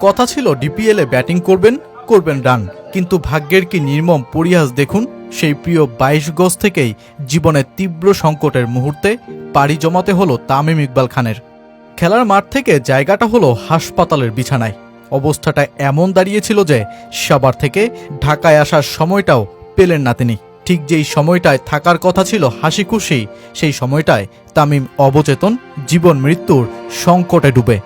কথা ছিল ডিপিএলে ব্যাটিং করবেন রান, কিন্তু ভাগ্যের কি নির্মম পরিহাস দেখুন। সেই প্রিয় 22 গজ থেকেই জীবনের তীব্র সংকটের মুহূর্তে পাড়ি জমাতে হলো তামিম ইকবাল খানের। খেলার মাঠ থেকে জায়গাটা হলো হাসপাতালের বিছানায়। অবস্থাটা এমন দাঁড়িয়েছিল যে সাভার থেকে ঢাকায় আসার সময়টাও পেলেন না তিনি। ঠিক যেই সময়টায় থাকার কথা ছিল হাসি খুশি, সেই সময়টায় তামিম অবচেতন, জীবন মৃত্যুর সংকটে ডুবে।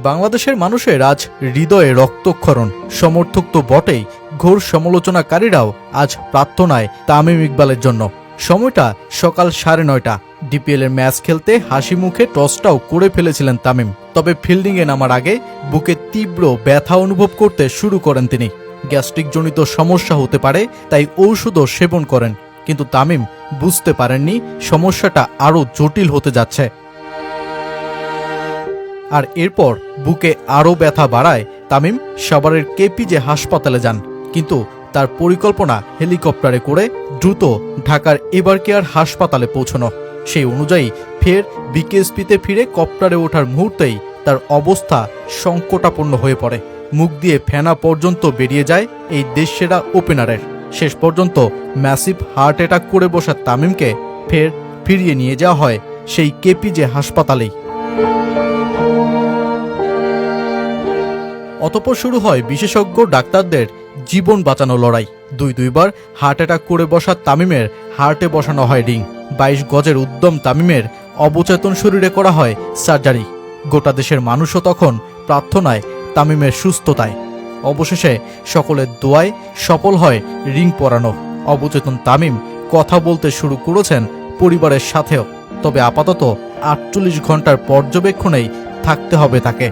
বাংলাদেশের মানুষের আজ হৃদয়ে রক্তক্ষরণ। সমর্থক তো বটেই, ঘোর সমালোচনাকারীরাও আজ প্রার্থনায় তামিম ইকবালের জন্য। সময়টা সকাল 9:30। ডিপিএলের ম্যাচ খেলতে হাসি মুখে টসটাও করে ফেলেছিলেন তামিম। তবে ফিল্ডিংয়ে নামার আগে বুকে তীব্র ব্যথা অনুভব করতে শুরু করেন তিনি। গ্যাস্ট্রিক জনিত সমস্যা হতে পারে, তাই ঔষধও সেবন করেন। কিন্তু তামিম বুঝতে পারেননি সমস্যাটা আরও জটিল হতে যাচ্ছে। আর এরপর বুকে আরও ব্যথা বাড়ায় তামিম সাভারের কেপিজে হাসপাতালে যান। কিন্তু তার পরিকল্পনা হেলিকপ্টারে করে দ্রুত ঢাকার এভারকেয়ার হাসপাতালে পৌঁছানো। সেই অনুযায়ী ফের বিকেএসপিতে ফিরে কপ্টারে ওঠার মুহূর্তেই তার অবস্থা সংকটাপন্ন হয়ে পড়ে। মুখ দিয়ে ফেনা পর্যন্ত বেরিয়ে যায় এই দেশসেরা ওপেনারের। শেষ পর্যন্ত ম্যাসিভ হার্ট অ্যাটাক করে বসা তামিমকে ফের ফিরিয়ে নিয়ে যাওয়া হয় সেই কেপিজে হাসপাতালেই। অতঃপর শুরু হয় বিশেষজ্ঞ ডাক্তারদের জীবন বাঁচানো লড়াই। দুইবার হার্ট অ্যাটাক করে বসা তামিমের হার্টে বসানো হয় রিং। 22 গজের উদ্যম তামিমের অবচেতন শরীরে করা হয় সার্জারি। গোটা দেশের মানুষও তখন প্রার্থনায় তামিমের সুস্থতায়। অবশেষে সকলের দোয়ায় সফল হয় রিং পরানো। অবচেতন তামিম কথা বলতে শুরু করেছেন পরিবারের সাথেও। তবে আপাতত 48 ঘন্টার পর্যবেক্ষণেই থাকতে হবে তাকে।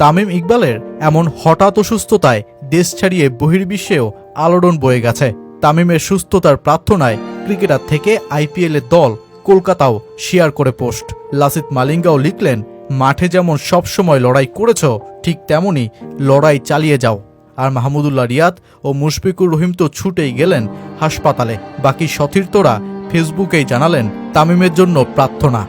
তামিম ইকবালের এমন হঠাৎ অসুস্থতায় দেশ ছাড়িয়ে বহির্বিশ্বেও আলোড়ন বয়ে গেছে। তামিমের সুস্থতার প্রার্থনায় ক্রিকেটার থেকে আইপিএলের দল কলকাতাও শেয়ার করে পোস্ট। লাসিথ মালিঙ্গাও লিখলেন, মাঠে যেমন সবসময় লড়াই করেছ, ঠিক তেমনই লড়াই চালিয়ে যাও। আর মাহমুদুল্লাহ রিয়াদ ও মুশফিকুর রহিম তো ছুটেই গেলেন হাসপাতালে। বাকি সতীর্থরা ফেসবুকেই জানালেন তামিমের জন্য প্রার্থনা।